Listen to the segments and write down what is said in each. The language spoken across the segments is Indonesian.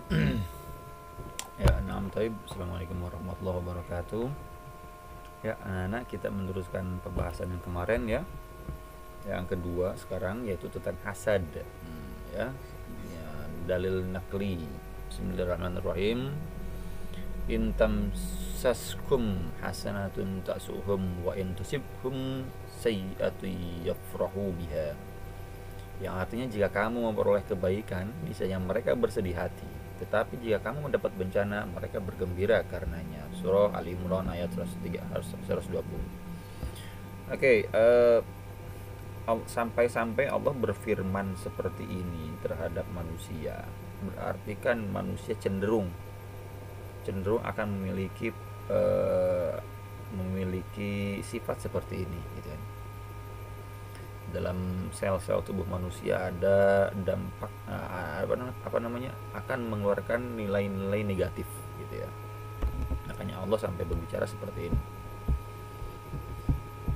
Ya, Assalamualaikum warahmatullahi wabarakatuh. Ya, anak-anak, kita meneruskan pembahasan yang kemarin ya. Yang kedua sekarang yaitu tentang hasad. Ya, ya, dalil nakli. Bismillahirrahmanirrahim. Intam saskum hasanatun tasuhum wa in tusibhum sayyi'atu yafrahu biha. Yang artinya jika kamu memperoleh kebaikan, niscaya mereka bersedih hati. Tetapi jika kamu mendapat bencana, mereka bergembira karenanya. Surah Al Imran ayat 120. Oke, sampai-sampai Allah berfirman seperti ini terhadap manusia. Berarti kan manusia cenderung akan memiliki sifat seperti ini, gitu kan. Dalam sel-sel tubuh manusia ada dampak akan mengeluarkan nilai-nilai negatif, gitu ya. Makanya Allah sampai berbicara seperti ini.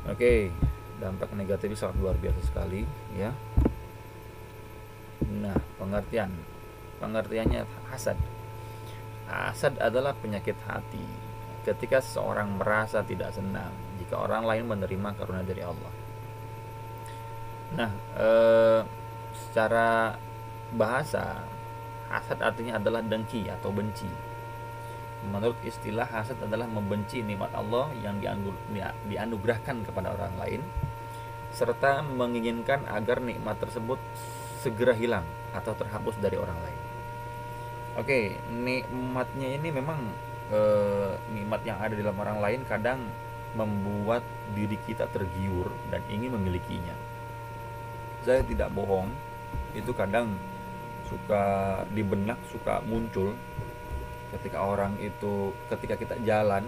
Oke, dampak negatifnya sangat luar biasa sekali ya. Nah, pengertiannya hasad. Hasad adalah penyakit hati ketika seseorang merasa tidak senang jika orang lain menerima karunia dari Allah. Nah, secara bahasa, hasad artinya adalah dengki atau benci. Menurut istilah, hasad adalah membenci nikmat Allah yang dianugerahkan kepada orang lain, serta menginginkan agar nikmat tersebut segera hilang atau terhapus dari orang lain. Oke, nikmatnya ini memang nikmat yang ada di dalam orang lain kadang membuat diri kita tergiur dan ingin memilikinya. Saya tidak bohong, itu kadang suka di benak, suka muncul ketika kita jalan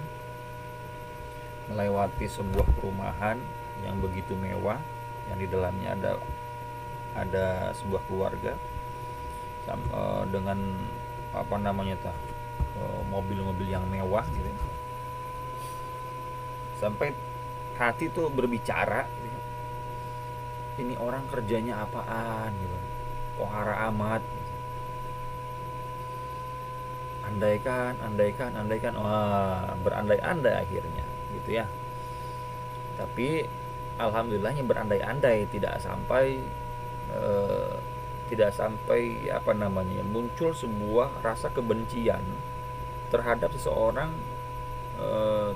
melewati sebuah perumahan yang begitu mewah, yang di dalamnya ada sebuah keluarga dengan mobil-mobil yang mewah gitu. Sampai hati tuh berbicara, ini orang kerjanya apaan gitu, pohara amat gitu. Andaikan, wah, berandai-andai akhirnya gitu ya. Tapi alhamdulillahnya berandai-andai tidak sampai muncul sebuah rasa kebencian terhadap seseorang,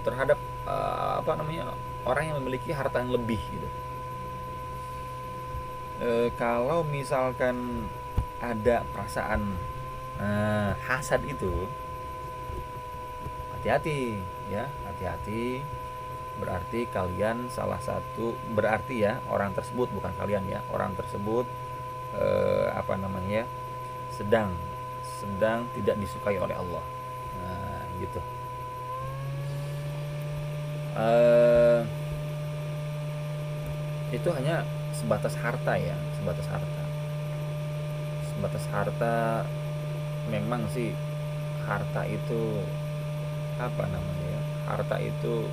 terhadap orang yang memiliki harta yang lebih gitu. Kalau misalkan ada perasaan hasad itu, hati-hati ya, hati-hati. Berarti orang tersebut, bukan kalian ya, orang tersebut sedang tidak disukai oleh Allah. Nah, gitu. Itu hanya sebatas harta ya, sebatas harta. Memang sih harta itu harta itu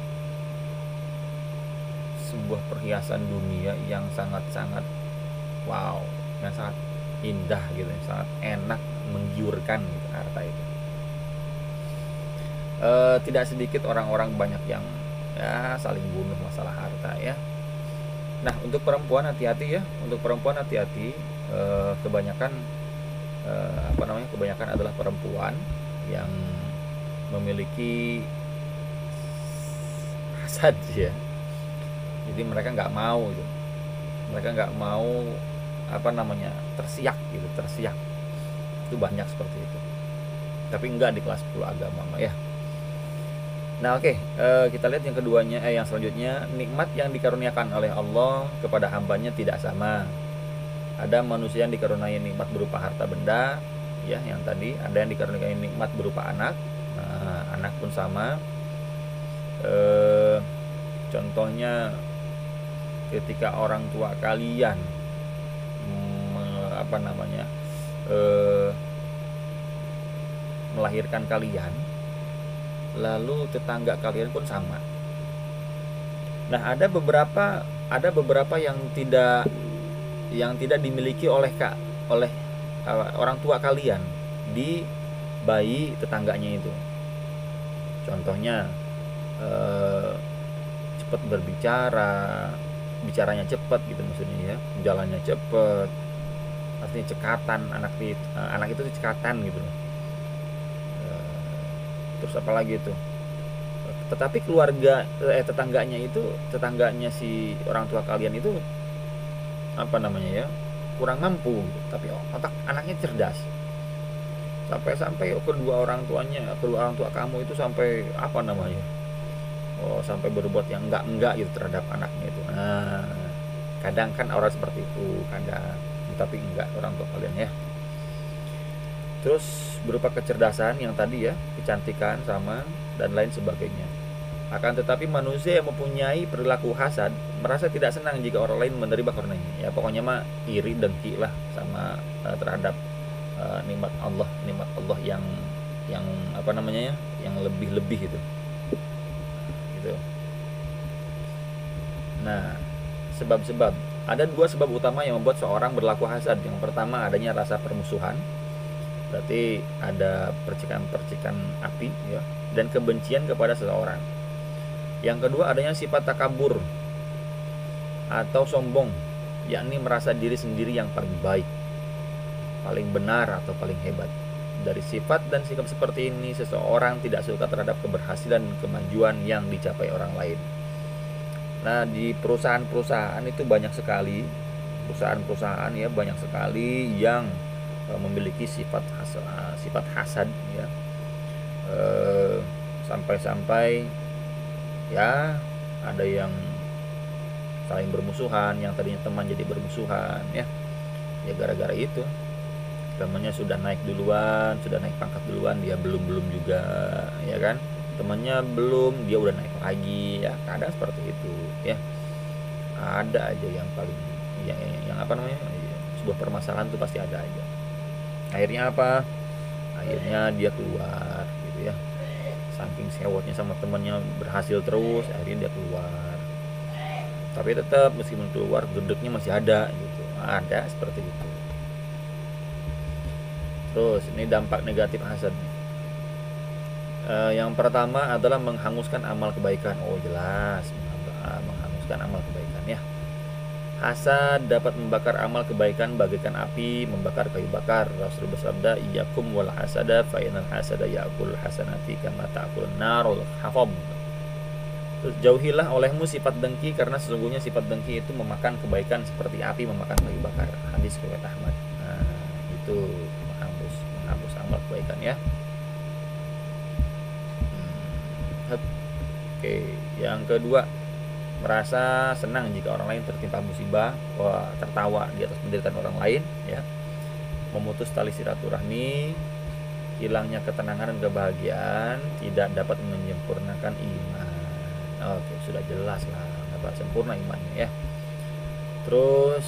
sebuah perhiasan dunia yang sangat-sangat wow, yang sangat indah gitu, yang sangat enak, menggiurkan gitu, harta itu. Tidak sedikit orang-orang banyak yang ya saling bunuh masalah harta ya. Nah, untuk perempuan hati-hati ya. Kebanyakan adalah perempuan yang memiliki hasad ya. Jadi mereka nggak mau tersiak. Itu banyak seperti itu. Tapi enggak di kelas 10 agama ya. Nah, oke, kita lihat yang selanjutnya. Nikmat yang dikaruniakan oleh Allah kepada hambanya tidak sama. Ada manusia yang dikaruniai nikmat berupa harta benda, ya, yang tadi. Ada yang dikaruniai nikmat berupa anak. Nah, anak pun sama. Contohnya ketika orang tua kalian melahirkan kalian, lalu tetangga kalian pun sama. Nah, ada beberapa yang tidak dimiliki oleh orang tua kalian di bayi tetangganya itu. Contohnya cepat berbicara, bicaranya cepat gitu maksudnya ya, jalannya cepat, artinya cekatan, anak itu cekatan gitu. Terus apa lagi itu, tetapi tetangganya si orang tua kalian itu apa namanya ya, kurang mampu gitu. Tapi otak anaknya cerdas, sampai kedua orang tua kamu itu sampai apa namanya, sampai berbuat yang enggak gitu terhadap anaknya itu. Nah, kadang kan orang seperti itu, kadang, tapi enggak orang tua kalian ya. Terus berupa kecerdasan yang tadi ya, kecantikan sama dan lain sebagainya. Akan tetapi manusia yang mempunyai perilaku hasad merasa tidak senang jika orang lain menerima karunia. Ya pokoknya mah iri, dengki lah sama terhadap nikmat Allah yang apa namanya ya, yang lebih-lebih itu. Gitu. Nah, sebab-sebab, ada 2 sebab utama yang membuat seorang berlaku hasad. Yang pertama adanya rasa permusuhan, berarti ada percikan-percikan api ya, dan kebencian kepada seseorang. Yang kedua adanya sifat takabur atau sombong, yakni merasa diri sendiri yang paling baik, paling benar atau paling hebat. Dari sifat dan sikap seperti ini, seseorang tidak suka terhadap keberhasilan dan kemajuan yang dicapai orang lain. Nah, di perusahaan-perusahaan itu banyak sekali perusahaan-perusahaan ya, banyak sekali yang memiliki sifat hasad ya, sampai-sampai ya ada yang saling bermusuhan, yang tadinya teman jadi bermusuhan ya gara-gara itu. Temannya sudah naik duluan, sudah naik pangkat duluan, dia belum juga ya kan, temannya belum, dia udah naik lagi ya, kadang seperti itu ya. Ada aja yang paling yang apa namanya, sebuah permasalahan tuh pasti ada aja. Akhirnya apa, akhirnya dia keluar gitu ya, saking sewotnya sama temannya berhasil terus, akhirnya dia keluar. Tapi tetap meskipun keluar, gedeknya masih ada gitu, ada seperti itu. Terus ini dampak negatif hasad. Yang pertama adalah menghanguskan amal kebaikan. Oh jelas, menghanguskan amal kebaikan ya. Hasad dapat membakar amal kebaikan bagaikan api membakar kayu bakar. Rasul bersabda, "Iyyakum wal hasada fa innal hasada ya'kul hasanati kama ta'kulun narul hafam." Terus jauhilah olehmu sifat dengki, karena sesungguhnya sifat dengki itu memakan kebaikan seperti api memakan kayu bakar. Hadis riwayat Ahmad. Nah, itu menghapus amal kebaikan ya. Oke, yang kedua, merasa senang jika orang lain tertimpa musibah, tertawa di atas penderitaan orang lain ya. Memutus tali silaturahmi, hilangnya ketenangan dan kebahagiaan, tidak dapat menyempurnakan iman. Oke, sudah jelas lah, dapat sempurna imannya ya. Terus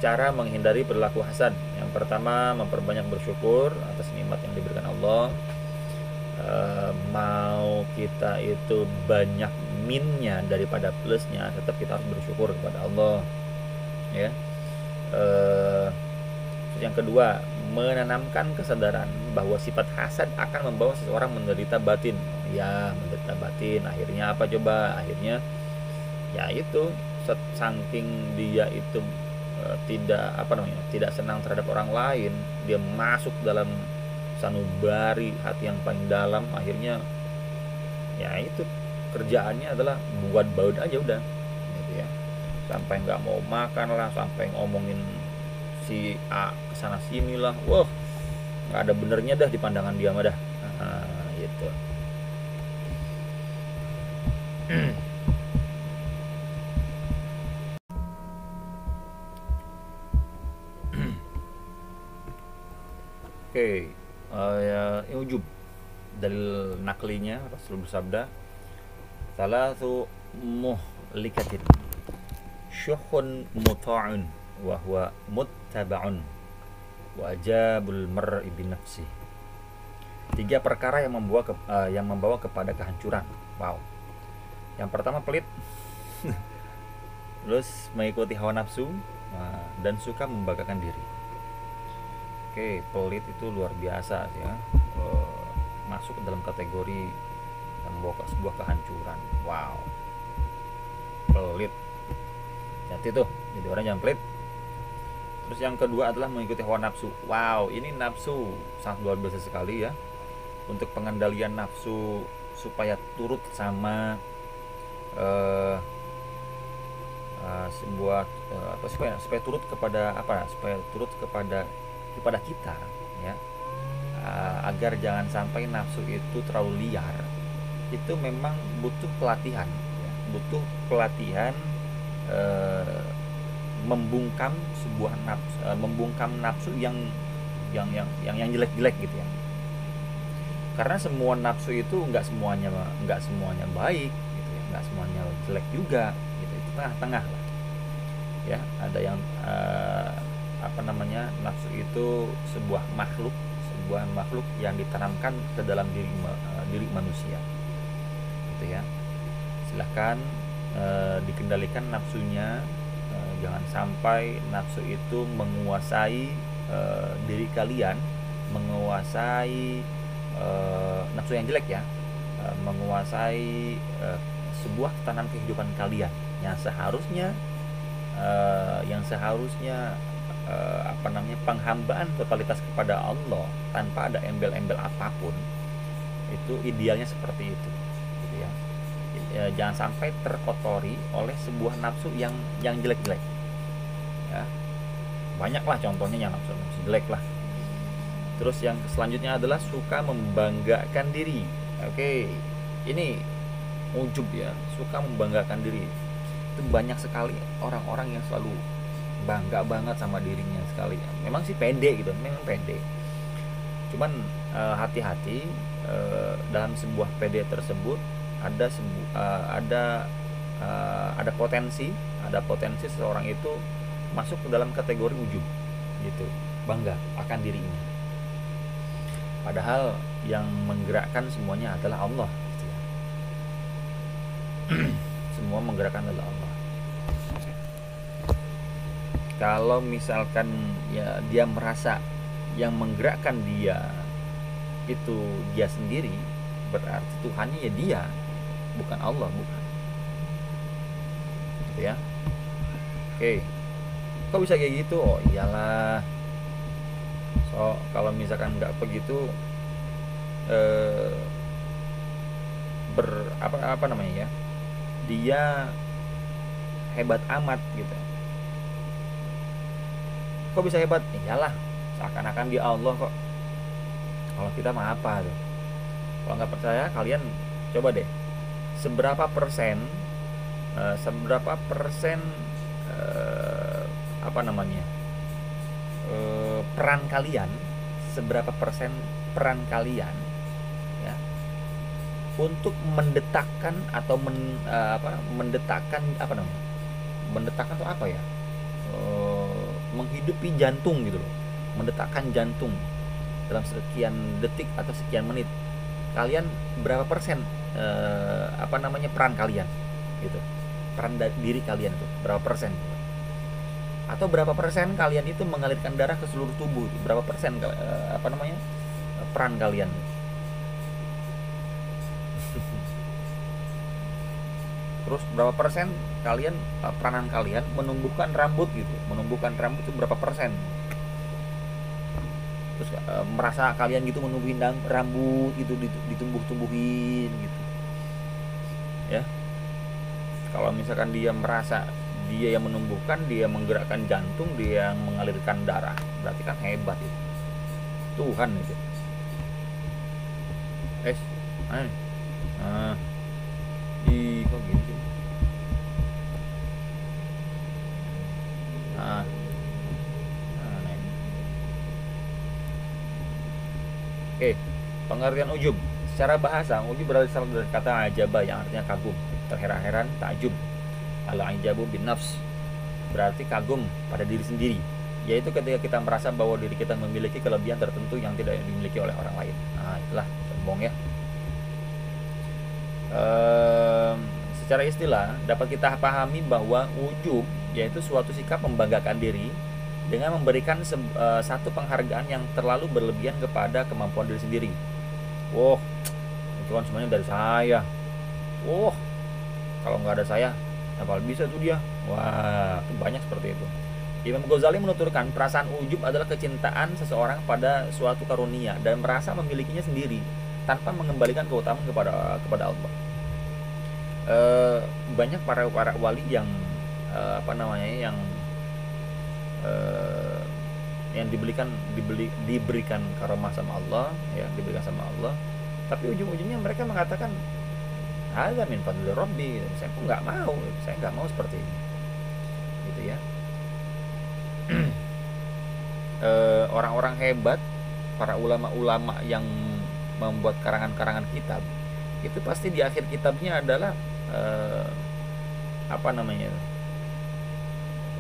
cara menghindari perilaku hasad. Yang pertama, memperbanyak bersyukur atas nikmat yang diberikan Allah. Mau kita itu banyak minnya daripada plusnya, tetap kita harus bersyukur kepada Allah ya. Yang kedua, menanamkan kesadaran bahwa sifat hasad akan membawa seseorang menderita batin. Ya, menderita batin. Akhirnya apa coba? Akhirnya ya itu, saking dia itu tidak senang terhadap orang lain, dia masuk dalam sanubari hati yang paling dalam. Akhirnya ya itu kerjaannya adalah buat baut aja udah gitu ya, sampai nggak mau makan lah, sampai ngomongin si A kesana sini lah, wah nggak ada benernya dah di pandangan dia mah dah. Nah, gitu. Oke, ujub dalil naklinya, Rasul bersabda, salatu muhlikatin syuhun muta'un wa huwa muttaba'un wa ajabul mar'i binafsi. 3 perkara yang membawa kepada kehancuran. Wow. Yang pertama pelit, terus mengikuti hawa nafsu, dan suka membanggakan diri. Oke, pelit itu luar biasa ya. masuk dalam kategori yang membawa ke sebuah kehancuran. Wow, pelit. Jadi tuh, jadi orang yang pelit. Terus yang kedua adalah mengikuti hawa nafsu. Wow, ini nafsu sangat luar biasa sekali ya. Untuk pengendalian nafsu supaya turut sama sebuah apa supaya turut kepada apa? Supaya turut kepada kita ya. Agar jangan sampai nafsu itu terlalu liar. Itu memang butuh pelatihan ya. Butuh pelatihan membungkam sebuah nafsu, membungkam nafsu yang jelek-jelek gitu ya. Karena semua nafsu itu nggak semuanya baik gitu ya, nggak semuanya jelek juga gitu, itu tengah-tengah lah ya. Ada yang nafsu itu sebuah makhluk yang ditanamkan ke dalam diri manusia gitu ya. Silahkan dikendalikan nafsunya. Jangan sampai nafsu itu menguasai diri kalian, menguasai nafsu yang jelek ya, menguasai sebuah tatanan kehidupan kalian yang seharusnya penghambaan totalitas kepada Allah tanpa ada embel-embel apapun. Itu idealnya seperti itu gitu ya. Jangan sampai terkotori oleh sebuah nafsu yang jelek-jelek ya. Banyaklah contohnya yang nafsu jelek lah. Terus yang selanjutnya adalah suka membanggakan diri. Oke, ini ujub ya, suka membanggakan diri. Itu banyak sekali orang-orang yang selalu bangga banget sama dirinya sekali. Memang sih pede gitu, memang pede. Cuman hati-hati dalam sebuah pede tersebut ada potensi seseorang itu masuk ke dalam kategori ujub gitu, bangga akan dirinya. Padahal yang menggerakkan semuanya adalah Allah gitu ya. Semua menggerakkan adalah Allah. Kalau misalkan ya dia merasa yang menggerakkan dia itu dia sendiri, berarti Tuhannya ya dia, bukan Allah, bukan gitu ya. Oke, kok bisa kayak gitu? Oh iyalah, so kalau misalkan nggak begitu dia hebat amat gitu. Kok bisa hebat? Iyalah, seakan-akan dia Allah kok. Kalau kita mah apa tuh? Kalau nggak percaya, kalian coba deh, seberapa persen peran kalian, seberapa persen peran kalian ya untuk mendetakkan atau mendetakkan atau apa ya, menghidupi jantung gitu loh, mendetakkan jantung dalam sekian detik atau sekian menit. Kalian berapa persen peran kalian gitu, peran diri kalian itu berapa persen, atau berapa persen kalian itu mengalirkan darah ke seluruh tubuh, berapa persen peran kalian. Terus berapa persen kalian peranan kalian menumbuhkan rambut gitu, menumbuhkan rambut itu berapa persen. Terus merasa kalian gitu menumbuhin rambut gitu, ditumbuh-tumbuhin gitu ya. Kalau misalkan dia merasa dia yang menumbuhkan, dia menggerakkan jantung, dia yang mengalirkan darah, berarti kan hebat itu, Tuhan itu. Kok gini sih? Oke, pengertian ujub. Secara bahasa, ujub berasal dari kata ajaba yang artinya kagum, terheran-heran, takjub. Al-ijabu bin nafs berarti kagum pada diri sendiri, yaitu ketika kita merasa bahwa diri kita memiliki kelebihan tertentu yang tidak dimiliki oleh orang lain. Nah, itulah sombong ya. Secara istilah dapat kita pahami bahwa ujub yaitu suatu sikap membanggakan diri dengan memberikan satu penghargaan yang terlalu berlebihan kepada kemampuan diri sendiri. Wah, itu kan semuanya dari saya. Wah, kalau nggak ada saya apa bisa tuh dia. Wah, itu banyak seperti itu. Imam Ghazali menuturkan perasaan ujub adalah kecintaan seseorang pada suatu karunia dan merasa memilikinya sendiri tanpa mengembalikan keutamaan kepada Allah. Banyak para wali yang eh, yang diberikan karomah sama Allah, ya, diberikan sama Allah, tapi ujung-ujungnya mereka mengatakan ada min fadli rabbi, saya pun nggak mau, saya nggak mau seperti ini, gitu ya. Orang-orang hebat, para ulama-ulama yang membuat karangan-karangan kitab, itu pasti di akhir kitabnya adalah eh, apa namanya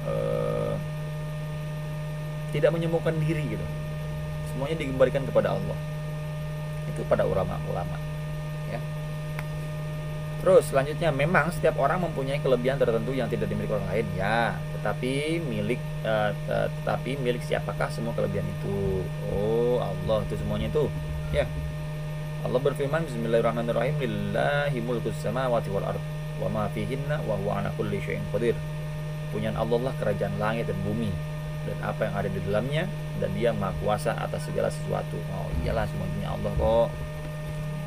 eh, tidak menyembuhkan diri gitu, semuanya dikembalikan kepada Allah. Itu pada ulama-ulama, ya. Terus selanjutnya, memang setiap orang mempunyai kelebihan tertentu yang tidak dimiliki orang lain, ya, tetapi milik siapakah semua kelebihan itu? Oh, Allah itu semuanya itu, ya. Allah berfirman, Bismillahirrahmanirrahim, lillahi mulkus samawati wal ard wa ma fihinna wa huwa ala kulli syai'in qadir. Punyaan Allah lah kerajaan langit dan bumi dan apa yang ada di dalamnya, dan Dia Maha Kuasa atas segala sesuatu. Oh iyalah, semuanya Allah kok,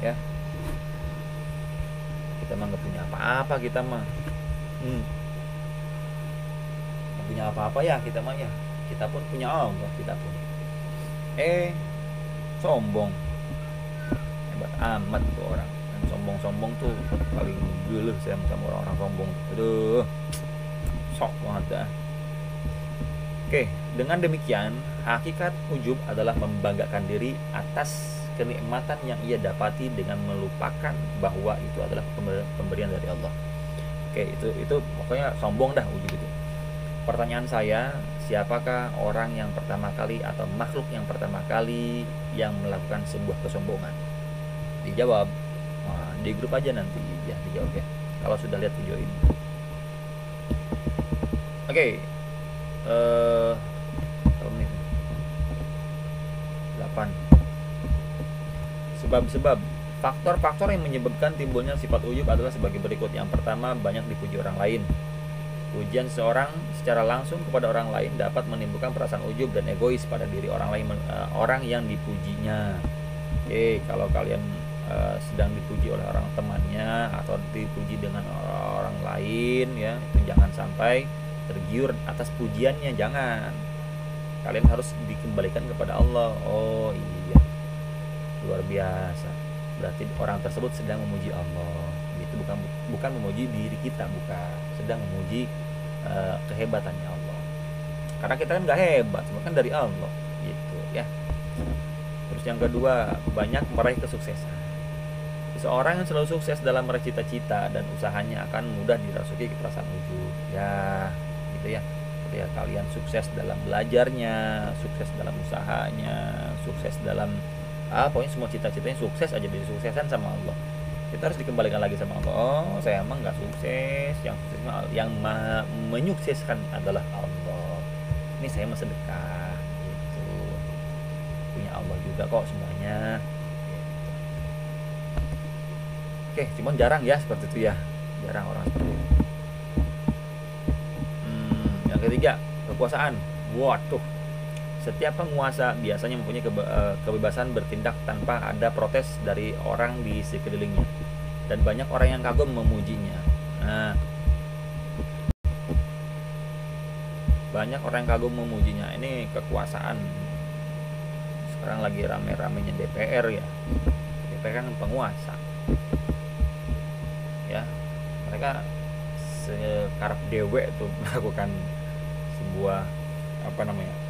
ya. Kita mah nggak punya apa-apa, kita mah nggak punya apa-apa ya, kita mah ya. Kita pun punya Allah, kita pun. Sombong, hebat amat tuh orang. Yang sombong tuh paling geluh saya sama orang-orang sombong. Aduh, sok banget dah. Oke, dengan demikian hakikat ujub adalah membanggakan diri atas kenikmatan yang ia dapati dengan melupakan bahwa itu adalah pemberian dari Allah. Oke, itu pokoknya sombong dah ujub itu. Pertanyaan saya, siapakah orang yang pertama kali atau makhluk yang pertama kali yang melakukan sebuah kesombongan? Dijawab di grup aja nanti, ya, dijawab ya, kalau sudah lihat video ini. Oke, berapa menit? 8. Sebab-sebab, faktor-faktor yang menyebabkan timbulnya sifat ujub adalah sebagai berikut. Yang pertama, banyak dipuji orang lain. Pujian seorang secara langsung kepada orang lain dapat menimbulkan perasaan ujub dan egois pada diri orang lain, orang yang dipujinya. Oke, kalau kalian sedang dipuji oleh orang temannya atau dipuji dengan orang lain, ya, itu jangan sampai tergiur atas pujiannya, jangan. Kalian harus dikembalikan kepada Allah. Oh iya, luar biasa, berarti orang tersebut sedang memuji Allah. Itu bukan memuji diri kita, bukan, sedang memuji kehebatannya Allah. Karena kita kan nggak hebat, semua kan dari Allah, gitu ya. Terus yang kedua, banyak meraih kesuksesan. Seseorang yang selalu sukses dalam meraih cita-cita dan usahanya akan mudah dirasuki perasaan ujub, ya, gitu ya. Ketika kalian sukses dalam belajarnya, sukses dalam usahanya, sukses dalam pokoknya semua cita-citanya sukses aja, disuksesan sama Allah. Kita harus dikembalikan lagi sama Allah. Oh, saya emang nggak sukses, yang sukses yang menyukseskan adalah Allah. Ini saya mah sedekah, gitu. Punya Allah juga kok semuanya. Oke, cuman jarang ya seperti itu ya, jarang orang seperti itu. Yang ketiga, kekuasaan. Waduh, setiap penguasa biasanya mempunyai kebebasan bertindak tanpa ada protes dari orang di sekelilingnya, dan banyak orang yang kagum memujinya. Nah, banyak orang yang kagum memujinya. Ini kekuasaan. Sekarang lagi rame-ramenya DPR ya. DPR kan penguasa. Ya, mereka sekarang dewek tuh melakukan sebuah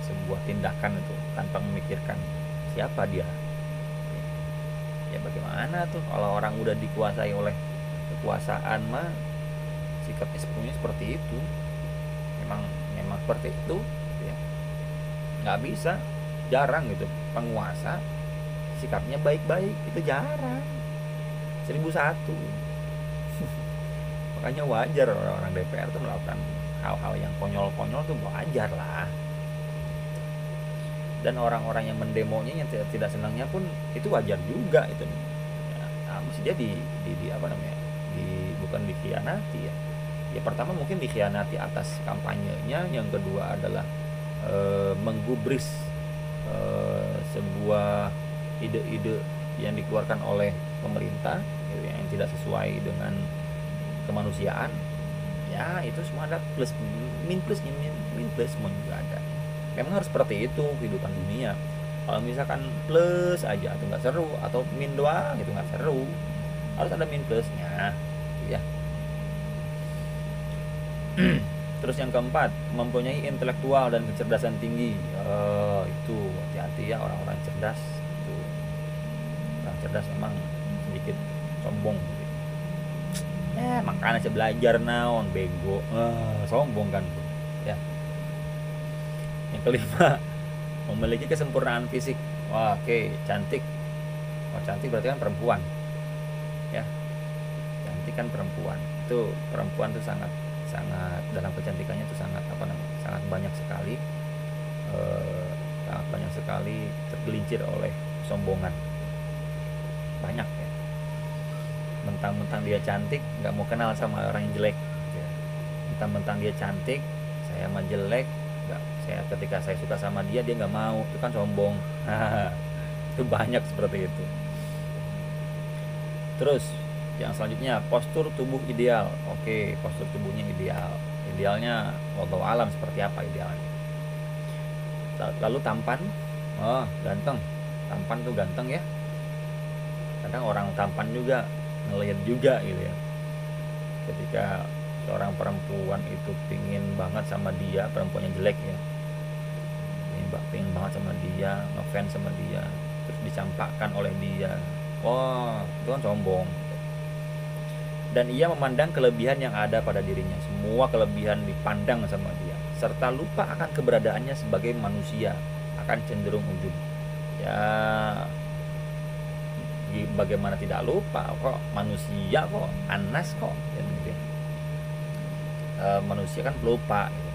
sebuah tindakan itu tanpa memikirkan siapa dia. Ya bagaimana tuh kalau orang udah dikuasai oleh kekuasaan mah sikapnya sepenuhnya seperti itu. Memang seperti itu ya. Nggak bisa, jarang gitu penguasa sikapnya baik-baik, itu jarang. 1001. Makanya wajar orang-orang DPR tuh melakukan hal-hal yang konyol-konyol tuh wajar lah. Dan orang-orang yang mendemonya, yang tidak senangnya pun itu wajar juga itu. mesti dia di apa namanya, bukan dikhianati ya. Ya pertama mungkin dikhianati atas kampanyenya, yang kedua adalah menggubris sebuah ide-ide yang dikeluarkan oleh pemerintah gitu, yang tidak sesuai dengan kemanusiaan. Ya itu semua ada plus min plusnya, min plus semua juga ada. Memang harus seperti itu kehidupan dunia. Kalau misalkan plus aja itu nggak seru, atau min doang itu nggak seru, harus ada min plusnya ya. Terus yang keempat, mempunyai intelektual dan kecerdasan tinggi. Itu hati-hati ya orang-orang cerdas itu. Orang cerdas memang sedikit sombong gitu. Makanya saya belajar naon bego, sombong kan ya. Yang kelima, memiliki kesempurnaan fisik. Wah, oke, cantik. Oh, cantik berarti kan perempuan ya. Cantik kan perempuan, itu perempuan tuh sangat dalam kecantikannya tuh sangat sangat banyak sekali, sangat banyak sekali tergelincir oleh sombongan. Banyak ya, mentang-mentang dia cantik nggak mau kenal sama orang yang jelek ya. Mentang-mentang dia cantik, saya mah jelek, ketika saya suka sama dia nggak mau, itu kan sombong. Itu banyak seperti itu. Terus yang selanjutnya, postur tubuh ideal. Oke, postur tubuhnya ideal. Idealnya wallahu alam seperti apa idealnya. Lalu tampan. Oh, ganteng. Tampan tuh ganteng ya. Kadang orang tampan juga ngelihat juga gitu ya. Ketika seorang perempuan itu pingin banget sama dia, perempuannya jelek ya, pingin banget sama dia, ngefans sama dia, terus dicampakkan oleh dia, wah itu kan sombong. Dan ia memandang kelebihan yang ada pada dirinya, semua kelebihan dipandang sama dia, serta lupa akan keberadaannya sebagai manusia, akan cenderung ujub. Ya bagaimana tidak lupa, kok manusia kok, Anas kok gitu ya. Manusia kan pelupa gitu.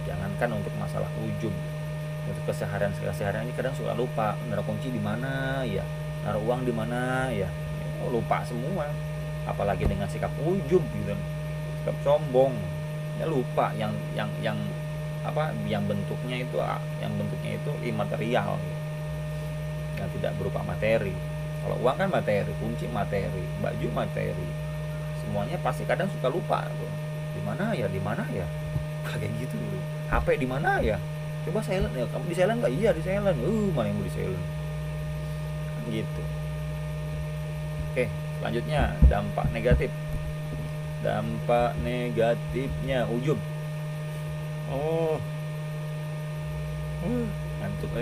Jangankan untuk masalah ujub, untuk keseharian ini kadang suka lupa naruh kunci di mana ya, naruh uang di mana ya, lupa semua. Apalagi dengan sikap ujub gitu, sikap sombong, ya lupa yang bentuknya itu imaterial gitu, yang tidak berupa materi. Kalau uang kan materi, kunci materi, baju materi, semuanya pasti kadang suka lupa tuh. Di mana ya kayak gitu dulu. HP di mana ya, coba silent ya, kamu di silent nggak? Iya di silent. Mana yang mau di silent kan gitu. Oke, selanjutnya dampak negatif. Dampak negatifnya ujub. Ngantuk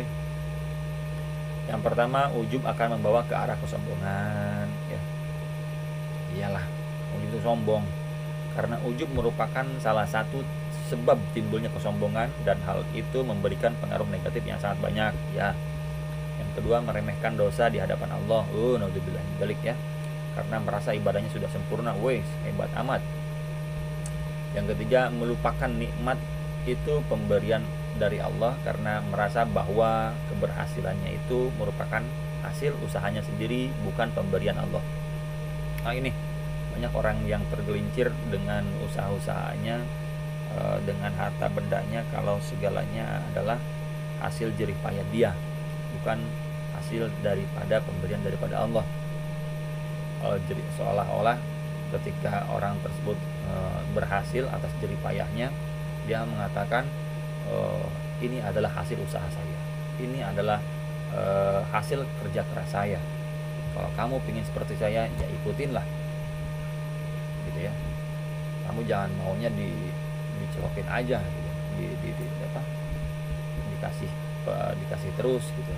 Yang pertama, ujub akan membawa ke arah kesombongan ya. Iyalah, ujub itu sombong. Karena ujub merupakan salah satu sebab timbulnya kesombongan, dan hal itu memberikan pengaruh negatif yang sangat banyak ya. Yang kedua, meremehkan dosa di hadapan Allah. Naudzubillah min dzalik ya. Karena merasa ibadahnya sudah sempurna, hebat amat. Yang ketiga, melupakan nikmat itu pemberian dari Allah, karena merasa bahwa keberhasilannya itu merupakan hasil usahanya sendiri, bukan pemberian Allah. Nah ini banyak orang yang tergelincir dengan usaha-usahanya, dengan harta bendanya, kalau segalanya adalah hasil jerih payah dia, bukan hasil daripada pemberian daripada Allah. Jadi seolah-olah ketika orang tersebut berhasil atas jerih payahnya, dia mengatakan ini adalah hasil usaha saya, ini adalah hasil kerja keras saya. Kalau kamu ingin seperti saya, ya ikutinlah gitu ya. Kamu jangan maunya dicelokin aja gitu. Dikasih terus gitu,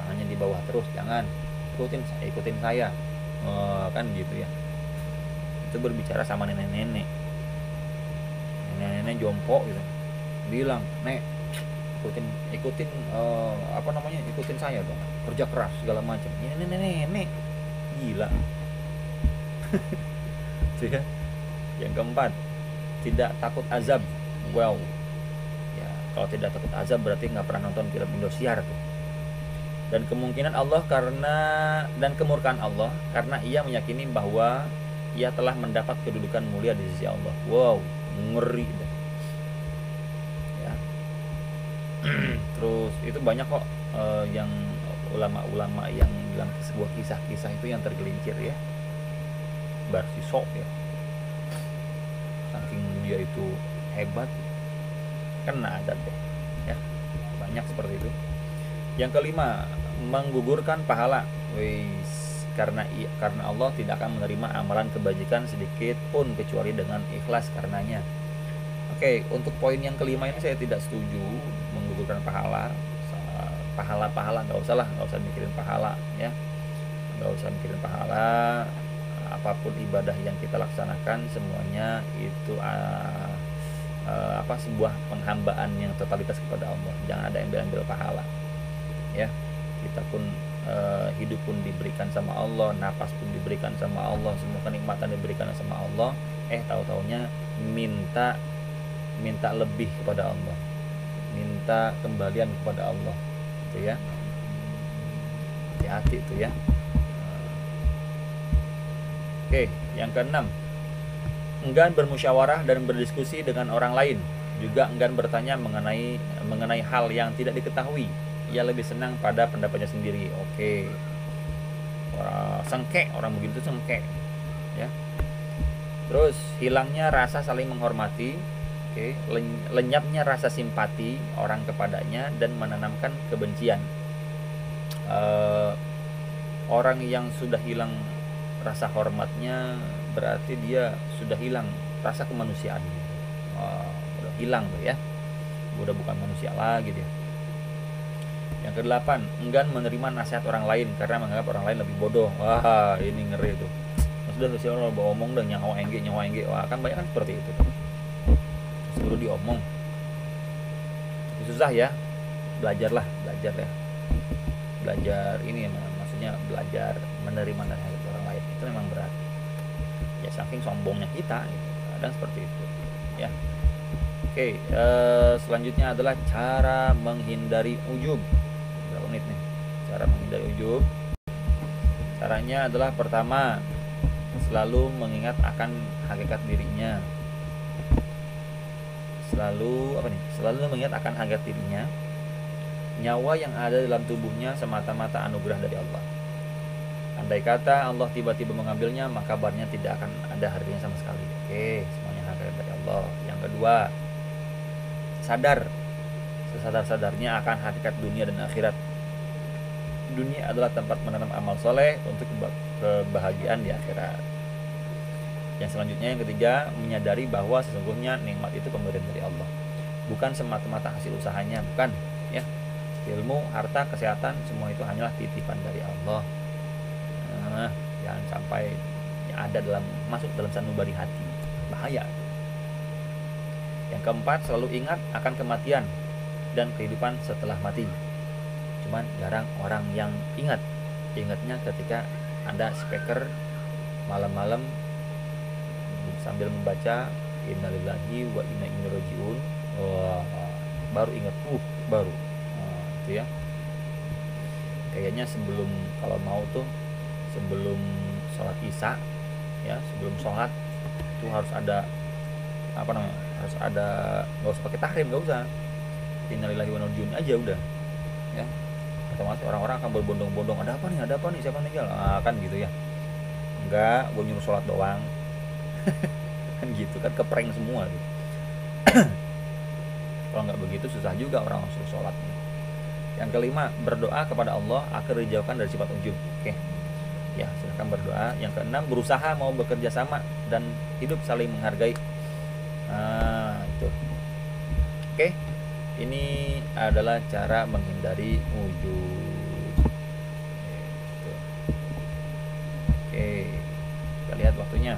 tangannya di bawah terus, jangan. Ikutin saya kan gitu ya. Itu berbicara sama nenek-nenek jompo gitu, bilang, nek ikutin ikutin saya dong, kerja keras segala macam. Ini nenek gila. Itu ya. Yang keempat, tidak takut azab. Ya kalau tidak takut azab berarti nggak pernah nonton film Indosiar tuh. dan kemungkinan Allah dan kemurkaan Allah karena ia meyakini bahwa ia telah mendapat kedudukan mulia di sisi Allah. Wow, ngeri deh. Ya. Terus itu banyak kok yang ulama-ulama yang bilang sebuah kisah-kisah itu yang tergelincir ya, barsisok ya, saking dia itu hebat kena azab deh ya, banyak seperti itu. Yang kelima, menggugurkan pahala. Karena Allah tidak akan menerima amalan kebajikan sedikit pun kecuali dengan ikhlas karenanya. Oke, untuk poin yang kelima ini saya tidak setuju menggugurkan pahala. Pahala nggak usah mikirin pahala ya, nggak usah mikirin pahala. Apapun ibadah yang kita laksanakan semuanya itu sebuah penghambaan yang totalitas kepada Allah. Jangan ada ambil pahala ya. Kita pun hidup pun diberikan sama Allah, napas pun diberikan sama Allah, semua kenikmatan diberikan sama Allah. Tahu-taunya minta lebih kepada Allah, minta kembalian kepada Allah, gitu ya. Hati-hati itu ya. Oke, yang keenam, enggan bermusyawarah dan berdiskusi dengan orang lain, juga enggan bertanya mengenai hal yang tidak diketahui. Ia lebih senang pada pendapatnya sendiri. Oke. Sengke, orang begitu sengke ya. Terus hilangnya rasa saling menghormati. Oke, lenyapnya rasa simpati orang kepadanya dan menanamkan kebencian. Orang yang sudah hilang rasa hormatnya berarti dia sudah hilang rasa kemanusiaannya. Udah hilang tuh ya, udah bukan manusia lagi dia. Yang kedelapan, enggan menerima nasihat orang lain karena menganggap orang lain lebih bodoh. Wah, ini ngeri tuh. Sudah si orang bawa omong dan nyawa engge. Wah, kan banyak kan seperti itu tuh. Sebelum diomong susah ya, belajar ya. Belajar ini maksudnya belajar menerima nasihat orang lain itu memang berat ya, saking sombongnya kita gitu. Kadang seperti itu ya. Oke, selanjutnya adalah cara menghindari ujub. Berapa menit nih? Cara menghindari ujub. Caranya adalah pertama, selalu mengingat akan hakikat dirinya. Selalu mengingat akan hakikat dirinya. Nyawa yang ada dalam tubuhnya semata-mata anugerah dari Allah. Andai kata Allah tiba-tiba mengambilnya, maka kabarnya tidak akan ada harganya sama sekali. Oke, semuanya hakikat dari Allah. Yang kedua, sadar sesadar-sadarnya akan hakikat dunia dan akhirat. Dunia adalah tempat menanam amal soleh untuk kebahagiaan di akhirat. Yang selanjutnya, yang ketiga, menyadari bahwa sesungguhnya nikmat itu pemberian dari Allah, bukan semata-mata hasil usahanya, bukan ya. Ilmu, harta, kesehatan, semua itu hanyalah titipan dari Allah. Jangan sampai masuk dalam sanubari hati, bahaya. Yang keempat, selalu ingat akan kematian dan kehidupan setelah mati. Cuman jarang orang yang ingatnya ketika ada speaker malam-malam sambil membaca innalillahi wa inna ilaihi rajiun. Wah, baru ingat baru itu ya. Kayaknya kalau mau tuh sebelum sholat isya ya, sebelum sholat itu harus ada harus ada, nggak usah pakai tahrim, nggak usah, innalillahi wa inna ilaihi rajiun aja udah ya. Otomatis orang-orang akan berbondong-bondong, ada apa nih, siapa meninggal, kan gitu ya. Enggak, gue nyuruh sholat doang. Kan gitu kan, keprank semua gitu. Kalau nggak begitu susah juga orang suruh sholat. Yang kelima, berdoa kepada Allah agar dijauhkan dari sifat ujub. Oke ya, silakan berdoa. Yang keenam, berusaha mau bekerja sama dan hidup saling menghargai. Itu oke. Ini adalah cara menghindari ujub. Oke, kita lihat waktunya.